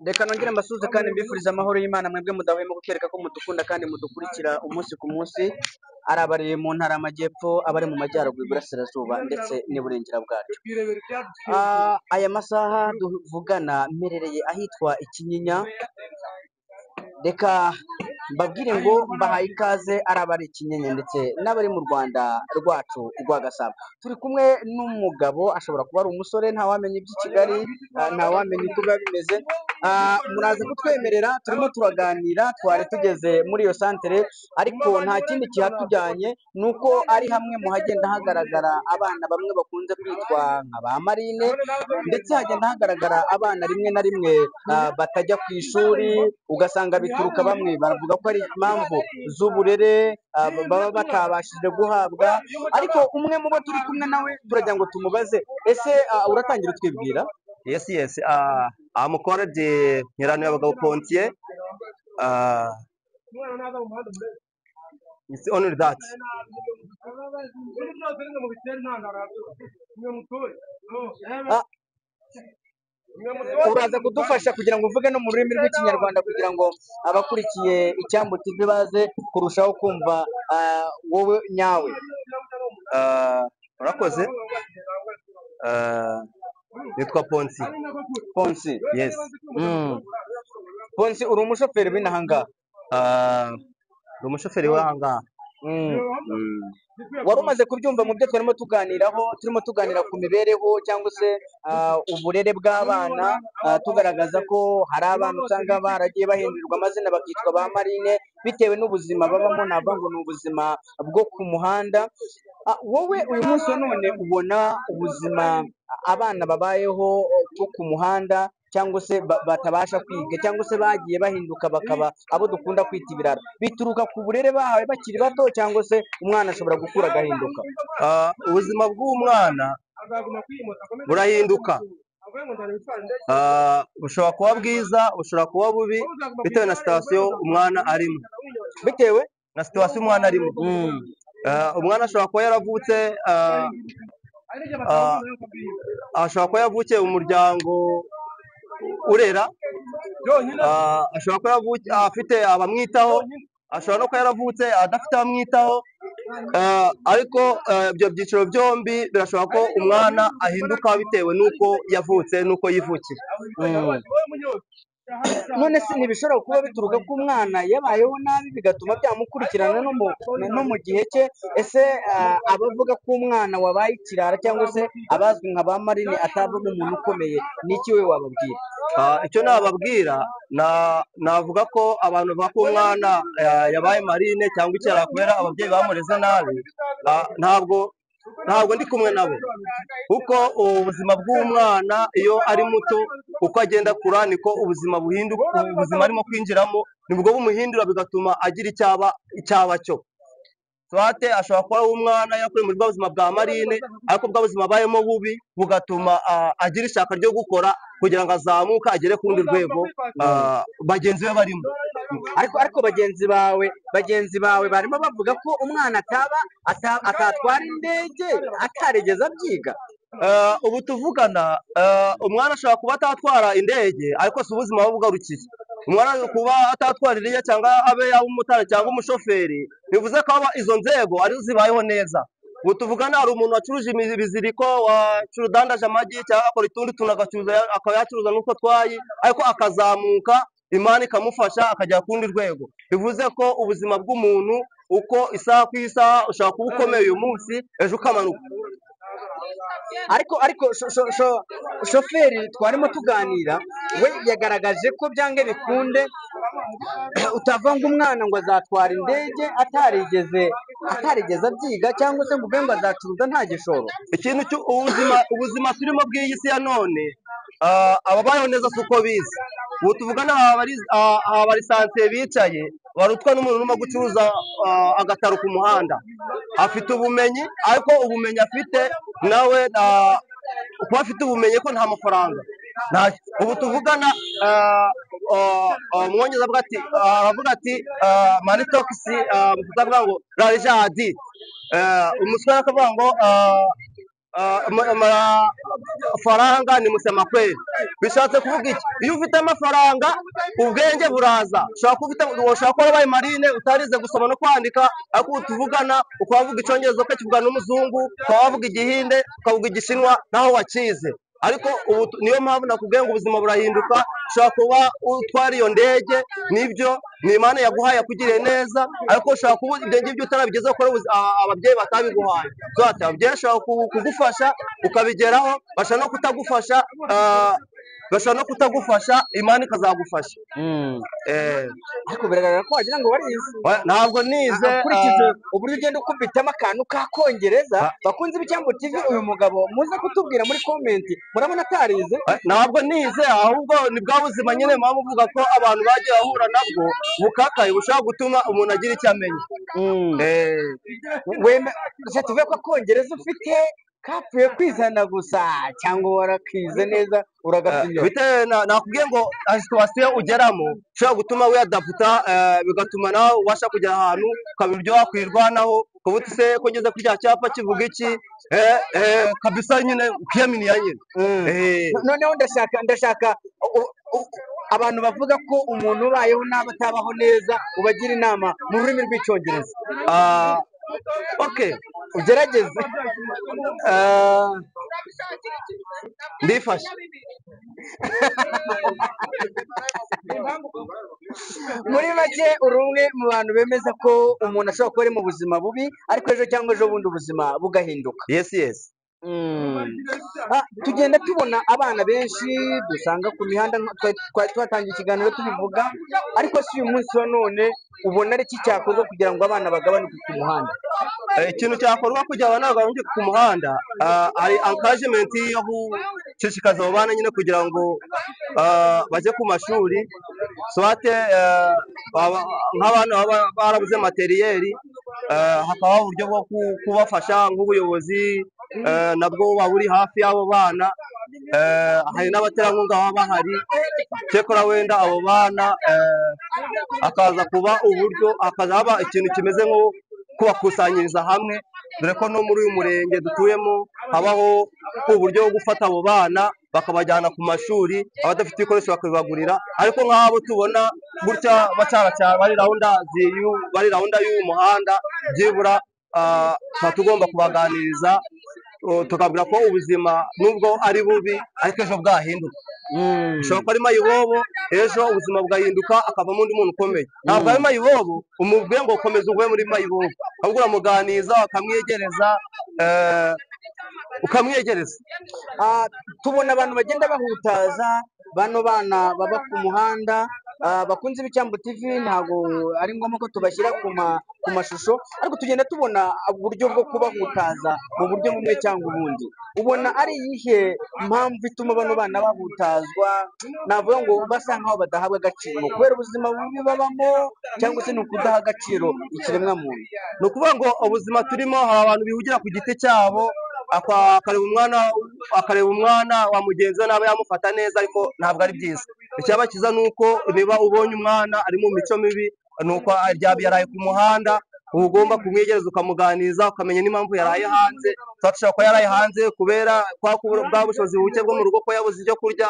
Reka nongere mbasuze kandi mbifuriza amahoro y'Imana mwebwe mudahwema kutwereka ko mudukunda kandi mudukurikira umunsi ku munsi, ari abari mu ntara y'amajyepfo, abari mu majyaruguru, iburasirazuba ndetse n'iburengera bwacu. Aya masaha tuvugana mperereye ahitwa Ikinyinya, reka mbabwire ngo mbahaye ikaze ari abari Ikinyinya ndetse n'abari mu Rwanda rwacu rwa Gasabo. Turi kumwe n'umugabo, ashobora kuba ari umusore, ntawamenya iby'i Kigali, ntawamenya uko biba bimeze. Muraza kutwemerera, turimo turaganira, twari tugeze muri iyo santere, ariko nta kindi kihatujyanye, ni uko ari hamwe mu hagenda hagaragara abana bamwe bakunze kwitwa nka ba marine, ndetse hagenda hagaragara abana rimwe na rimwe batajya ku ishuri, ugasanga bituruka, bamwe baravuga ko ari impamvu z'uburere baba batabashije guhabwa, ariko umwe mu bo turi kumwe nawe turagira ngo tumubaze, ese uratangira utwibwira? Yes. I'm currently Nyiranyabagabo Pontier. It's only that. Uraza kudufasha kugira ngo uvuge no mu rurimi rw'Ikinyarwanda kugira ngo abakurikiye Icyambu TV baze kurushaho kumva wowe nyawe. Urakoze. Nitwa Ponsi. Ponsi. Yes. Ponsi, uri umushoferi w'inahangaha? Uri umushoferi w'ahangaha. Wari umaze kubyumva mu byo turimo tuganira ku mibereho cyangwa se uburere bw'abana, tugaragaza ko hari abana usanga baragiye bahindurirwa amazina bakitwa ba marine bitewe n'ubuzima babamo, navuga ngo ni ubuzima bwo ku muhanda. Wowe uyu munsi wa none ubona ubuzima abana babayeho bwo ku muhanda cyangwa se batabasha kwiga cyangwa se bagiye bahinduka bakaba abo dukunda kwita ibirara, bituruka ku burere bahawe bakiri bato cyangwa se umwana ashobora gukura agahinduka? Ubuzima bw'umwana burahinduka, bushobora kuba bwiza, bushobora kuba bubi, bitewe na sitasiyo umwana arimo. Bitewe na sitasiyo umwana arimo. Umwana ashobora kuba yaravutse umuryango urera, ashobora kuba afite abamwitaho, ashobora no kuba yaravutse adafite abamwitaho, ariko ibyo byiciro byombi birashobora ko umwana ahinduka bitewe n'uko yavutse n'uko yivukiye. None se ntibishobora kuba bituruka ko umwana yabayeho nabi bigatuma byamukurikirana no mu gihe cye? Ese abavuga ko umwana wabaye ikirara cyangwa se abazwi nka ba marine atavamo umuntu ukomeye, ni iki we wababwira? Icyo nababwira, navuga ko abantu bavuga ko umwana yabaye marine cyangwa ikirara kubera ababyeyi bamureze nabi, ntabwo ndi kumwe nabo, kuko ubuzima bw'umwana iyo ari muto, uko agenda akura niko ubuzima buhinduka. Ubuzima arimo kwinjiramo nibwo bumuhindura bigatuma agira icyaba cyo. Swate ashobora kuba ari umwana yakuriye muri bwa buzima bwa marine, ariko bwa buzima abayemo bubi bugatuma agira ishyaka ryo gukora kugira ngo azamuke agere ku rundi rwego bagenzi be barimo. Ariko bagenzi bawe barimo bavuga ko umwana atatwara indege atarigeze abyiga. Ubu tuvugana, umwana ashobora kuba atatwara indege ariko si ubuzima buba bugarukiye. Umwana kuba atatwara indege cyangwa abe yaba umumotari cyangwa umushoferi, bivuze ko izo nzego arizo zibayeho neza. Ubu tuvugana, hari umuntu wacuruje ibiziriko, wacurudandaje amagi cyangwa akora utundi tuntu akaba yacuruza n'utwo twayi, ariko akazamuka, Imana ikamufasha akajya ku rundi rwego. Bivuze ko ubuzima bw'umuntu uko isaha ku isaha ushobora kuba ukomeye uyu munsi, ejo ukamanuka. Ariko shoferi twarimo tuganira, we yagaragaje ko byange bikunde utavanga umwana ngo azatwara indege atarigeze abyiga cyangwa se ngo ubwe ngo azacuruza nta gishoro. Ikintu ubuzima turimo bw'iyi si ya none, ababayeho neza si uko bize. Ubu tuvugana, abarisansiye bicaye barutwa n'umuntu urimo gucuruza agataro ku muhanda, afite ubumenyi, ariko ubumenyi afite nawe kuba afite ubumenyi ko nta mafaranga. Ubu tuvugana, umwongereza aravuga ati manitokisi, avuga ngo rarejadi, umusore akavuga ngo faranga ni musema kweli. Bishatse kuvuga iki? Iyo ufite amafaranga ubwenge buraza. Ushobora kuba wabaye marine utarize gusoma no kwandika, ariko tuvugana ukavuga icyongereza ukakivuga n'umuzungu, ukaba wavuga igihinde, ukavuga igishinwa naho wakize. Ariko ubu niyo mpamvu nakubwiye ngo ubuzima burahinduka. Ushobora kuba utwara iyo ndege, nibyo ni Imana yaguhaye yakugiriye neza, ariko ushobora kuba ibyo ngibyo utarabigezeho kuko ababyeyi batabiguhaye. Ababyeyi bashobora kugufasha ukabigeraho, bashobora no kutagufasha, Imana ikazagufasha. ariko biragaragara ko wagira ngo warize. Ntabwo nize. Ukurikije uburyo ugenda ukubitamo akantu k'Akongereza, bakunze Ibyambu TV, uyu mugabo muze kutubwira muri komenti, murabona atarize? Ntabwo nize, ahubwo ni bwa buzima nyine mpamvu uvuga ko abantu bagiye bahura nabwo bukakaye bushobora gutuma umuntu agira icyo amenya. Tuvuge ko Akongereza ufite kapfuye kwizana gusa cyangwa warakize neza uragasinya? Bitewe nakubwiye ngo situwasiyo ugeramo ushobora gutuma wiyadaputa, bigatuma nawe ubasha kugera ahantu ukabona ibyo wakwirwanaho, ukavuga se ko ngeze kuri cya cyapa kivuga iki, kabisa nyine ukiyaminiya nyine. Noneho ndashaka abantu bavuga ko umuntu ubayeho nabi atabaho neza ubagira inama mu rurimi rw'Icyongereza. Okay, ugerageze. Ndifashe. Muri make uri umwe mu bantu bemeza ko umuntu ashobora kuba ari mu buzima bubi, ariko ejo cyangwa ejo bundi ubuzima bugahinduka. Yes. Tugenda tubona abana benshi dusanga ku mihanda, twari twatangiye ikiganiro tubivuga, ariko si uyu munsi wa none ubona ari iki cyakorwa kugira ngo abana bagabanuke ku muhanda? Ikintu cyakorwa kugira ngo abana bagabanuke ku muhanda, hari encouragement yo gushishikaza abo bana nyine kugira ngo bajye ku mashuri, swate nk'abana baba barabuze materiyeri, hakabaho uburyo bwo kubafasha nk'ubuyobozi nabwo buba buri hafi y'abo bana. Hari n'abaterankunga baba bahari, cyekora wenda abo bana hakaza kuba uburyo, hakaza haba ikintu kimeze nko kubakusanyiriza hamwe, dore ko no muri uyu murenge dutuyemo habaho uburyo bwo gufata abo bana bakabajyana ku mashuri, abadafite ibikoresho bakabibagurira. Ariko nk'abo tubona gutya bacaracara bari rawunda y'uyu muhanda, byibura tuba tugomba kubaganiriza, tukabwira ko ubuzima nubwo ari bubi ariko ejo bwahinduka. Ushobora kuba ari mayibobo, ejo ubuzima bwahinduka akavamo undi muntu ukomeye. Ntabwo ari mayibobo umubwiye ngo komeza uvuye muri mayibobo, ahubwo uramuganiza ukamwiyegereza. Tubona abantu bagenda bahutaza bano bana baba ku muhanda, bakunze Ibyambu TV, ntabwo ari ngombwa ko tubashyira ku mashusho, ariko tugenda tubona uburyo bwo kubahutaza mu buryo bumwe cyangwa ubundi. Ubona ari iyihe mpamvu ituma bano bana bahutazwa? Navuga ngo basa nkaho badahabwa agaciro kubera ubuzima bubi babamo, cyangwa se ni ukudaha agaciro ikiremwamuntu? Ni ukuvuga ngo ubuzima turimo, hari abantu bihugira ku giti cyabo, akareba umwana wa mugenzi we nawe yamufata neza, ariko ntabwo ari byiza. Icyaba cyiza ni uko niba ubonye umwana ari mu mico mibi, ni uko yaraye ku muhanda, uba ugomba kumwegereza ukamuganiza, ukamenya n'impamvu yaraye hanze. Ashobora kuba yaraye hanze kubera bwa bushobozi buke bwo mu rugo, ko yabuze icyo kurya,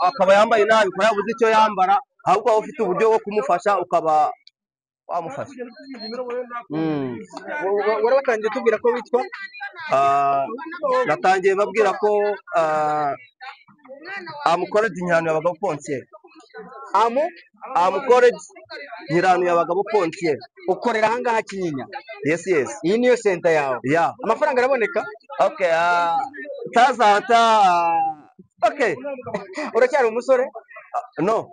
akaba yambaye nabi, ko yabuze icyo yambara, ahubwo waba ufite uburyo bwo kumufasha ukaba wamufasha. Wari watangiye tubwira ko witwa? Natangiye babwira ko amukoreje Nyirano y'abagabo Pontier. Amukoreje Nyirano y'abagabo Pontier. Ukorera ahangaha Kinyinya? Yes. Iyi niyo center yawe? Yeah. Amafaranga araboneka? Okay, okay. Uracyari umusore? No,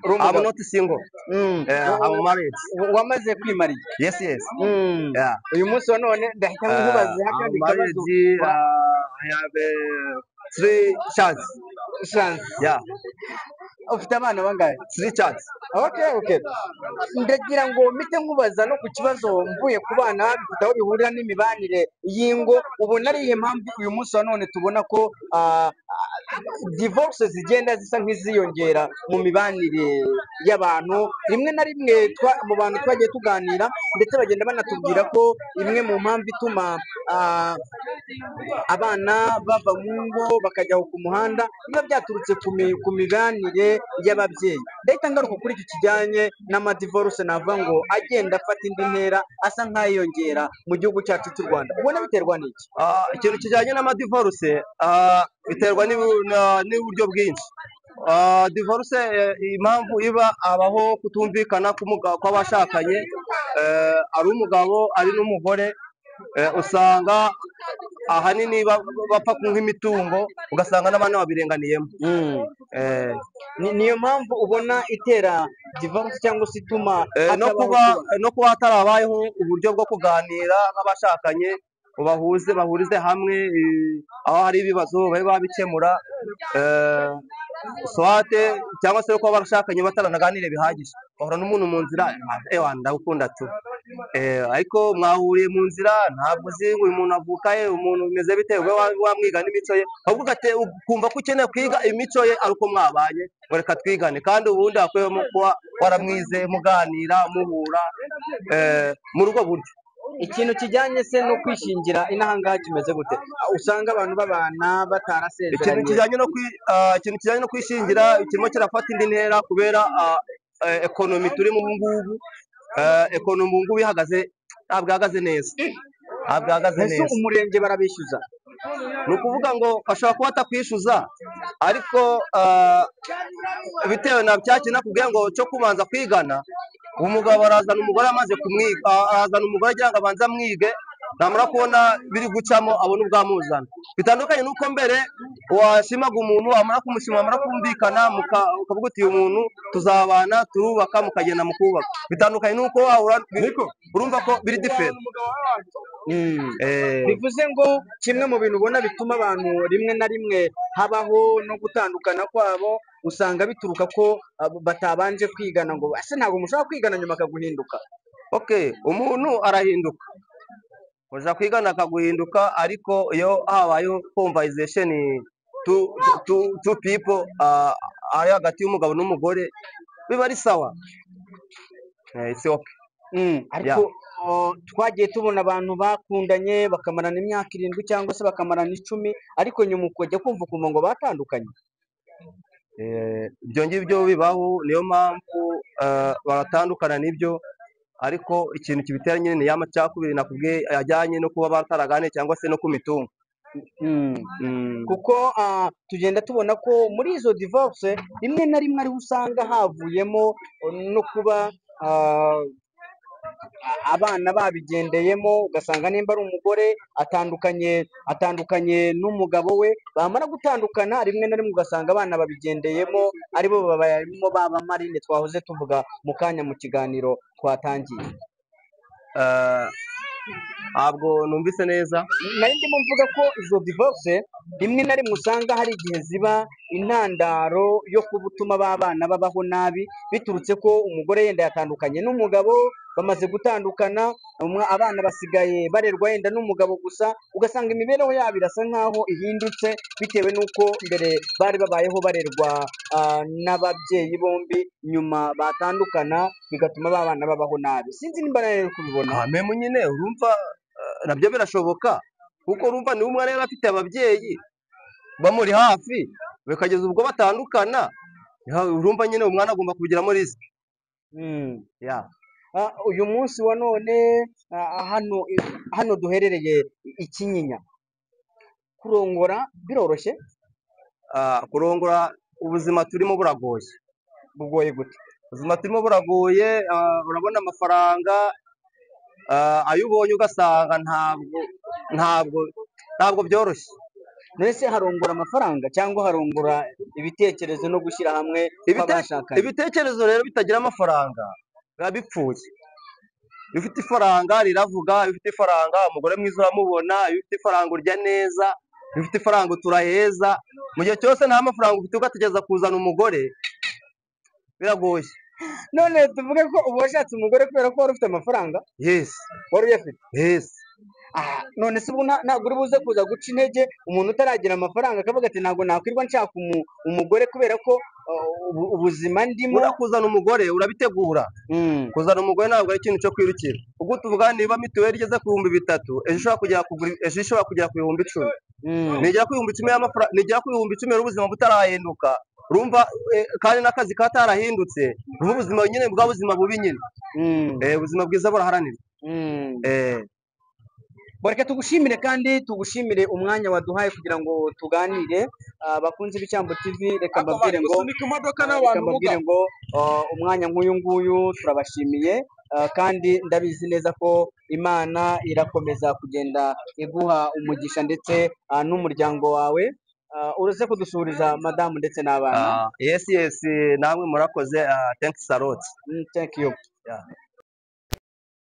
I'm not single. I'm married. Wamaze kwimariye? Yes. Yeah. Uyu munsi wa none ndahita nkubaza akandi kabazo. I have 3 chats. Yeah. Ufite abana bangahe? 3 chats. Okay. Ndagira ngo mpite nkubaza no ku kibazo mvuye ku bana bifite aho bihurira n'imibanire y'ingo. Ubona ari iyihe mpamvu uyu munsi wa none tubona ko divorce zigenda zisa nk'iziyongera mu mibanire y'abantu? Rimwe na rimwe mu bantu twagiye tuganira, ndetse bagenda banatubwira ko imwe mu mpamvu ituma abana bava mu ngo bakajya ku muhanda biba byaturutse ku mibanire y'ababyeyi. Ndahita ngaruka kuri iki kijyanye n'amadivorce navuga ngo agenda afata indi ntera asa nk'ayiyongera mu gihugu cyacu cy'u Rwanda, ubona biterwa n'iki? Ikintu kijyanye n'amadivorce biterwa n'uburyo bwinshi. Divorce impamvu iba abaho kutumvikana kw'abashakanye, ari umugabo ari n'umugore, usanga ahanini bapfa nk'imitungo, ugasanga n'abana babirenganiyemo. Niyo mpamvu ubona itera divorce cyangwa se ituma no kuba hatarabayeho uburyo bwo kuganira nk'abashakanye, bahurize hamwe, aho hari ibibazo babe babikemura, swate cyangwa se kuba barashakanye bataranaganire bihagije, bahura n'umuntu mu nzira, ndagukunda tu, ariko mwahuriye mu nzira, ntabwo uzi uyu muntu avuka he, umuntu bimeze bite, wamwiga n'imico ye, ahubwo ukumva ko ukeneye kwiga imico ye ari uko mwabanye, ngo reka twigane, kandi ubundi hakwiriye kuba waramwize muganira muhura muri ubwo buryo. Ikintu kijyanye se no kwishingira inahangaha kimeze gute? Usanga abantu babana batarasezeranye. Ikintu kijyanye no kwishingira kirimo kirafata indi ntera kubera ekonomi turimo ubu ngubu. Ekonomi ubu ngubu ntabwo ihagaze neza. Ese umurenge barabishyuza? Ni ukuvuga ngo bashobora kuba batakwishyuza, ariko bitewe na cya kintu nakubwiye ngo cyo kubanza kwigana, umugabo arazana umugore amaze kumwiga, arazana umugore agira ngo abanze amwige, namara kubona biri gucamo abona ubwamuzana. Bitandukanye n'uko mbere washimaga umuntu, wamara kumushima, wamara kumvikana, ukavuga uti uyu muntu tuzabana, turubaka, mukagenda mukubaka. Bitandukanye n'uko wahura, urumva ko biri diferent. Bivuze ngo kimwe mu bintu ubona bituma abantu rimwe na rimwe habaho no gutandukana kwabo, usanga bituruka ko batabanje kwigana, ngo ese ntabwo mushobora kwigana nyuma akaguhinduka? Umuntu arahinduka, uja kwigana akaguhinduka, ariko iyo habayeho conversation two people, ari hagati y'umugabo n'umugore, biba ari sawa. Ariko twagiye tubona abantu bakundanye bakamarana imyaka 7 cyangwa se bakamarana 10, ariko nyuma ukajya kumva ukumva ngo batandukanye. Ibyo ngibyo bibaho, niyo mpamvu baratandukana n'ibyo, ariko ikintu kibitera nyine ni ya macakubiri nakubwiye ajyanye no kuba bataraganiye cyangwa se no ku mitungo. Kuko tugenda tubona ko muri izo divorce rimwe na rimwe ariho usanga havuyemo no kuba abana babigendeyemo, ugasanga nimba ari umugore atandukanye n'umugabo we, bamara gutandukana rimwe na rimwe ugasanga abana babigendeyemo, aribo barimo baba marine twahoze tuvuga mu kanya mu kiganiro twatangiye. Ntabwo numvise neza. Nari ndimo mvuga ko izo divorce rimwe na rimwe usanga hari igihe ziba intandaro yo gutuma abana babaho nabi, biturutse ko umugore yenda yatandukanye n'umugabo, bamaze gutandukana, abana basigaye barerwa yenda n'umugabo gusa, ugasanga imibereho yabo irasa nkaho ihindutse, bitewe n'uko mbere bari babayeho barerwa n'ababyeyi bombi, nyuma batandukana bigatuma abana babaho nabi. Sinzi nimba nawe kubibona. Memu nyine urumva nabyo birashoboka, kuko urumva ni umwe rero afite ababyeyi bamuri hafi, bikageza ubwo batandukana, urumva nyine umwana agomba kubigiramo risk. Uyu munsi wa none hano duherereye i Kinyinya, kurongora biroroshye? Kurongora ubuzima turimo buragoye. Bugoye gute? Ubuzima turimo buragoye, urabona amafaranga, ayo ubonye ugasanga ntabwo byoroshye. Mbese harongora amafaranga cyangwa harongora ibitekerezo no gushyira hamwe kw'abashakanye? Ibitekerezo rero bitagira amafaranga biba bipfuye. Iyo ufite ifaranga riravuga, iyo ufite ifaranga umugore mwiza uramubona, iyo ufite ifaranga urya neza, iyo ufite ifaranga utura heza. Mu gihe cyose nta mafaranga ufite ugategereza kuzana umugore, biragoye. None tuvuge ko ubu washatse umugore kubera ko wari ufite amafaranga? Yes. Wari uyafite? Yes. None se ubu ntabwo uri buze kuza guca intege umuntu utaragira amafaranga akavuga ati ntabwo nakwirwa nshaka umugore kubera ko ubuzima ndimo. buriya kuzana umugore urabitegura. Mm. Kuzana umugore ntabwo ari ikintu cyo kwirukira. Ubwo tuvuga niba mituweli igeze ku bihumbi 3, ejo ishobora kugera ku bihumbi 10. Mm. Nigera ku bihumbi 10 y'amafaranga, nigera ku bihumbi 10 y'ubuzima butarahinduka. Urumva kandi n'akazi katarahindutse, urumva ubuzima nyine bwa buzima bubi nyine. Mm. Ubuzima bwiza buraharanira. Mm. Reka tugushimire kandi tugushimire umwanya waduhaye kugira ngo tuganire. Bakunze b'icyambo TV, reka mbabwire ngo umwanya nk'uyu nguyu turabashimiye, kandi ndabizi neza ko Imana irakomeza kugenda iguha umugisha ndetse n'umuryango wawe. Uruze kudusuhuriza madamu ndetse n'abana. Yes, namwe murakoze. Thanks a lot. Thank you.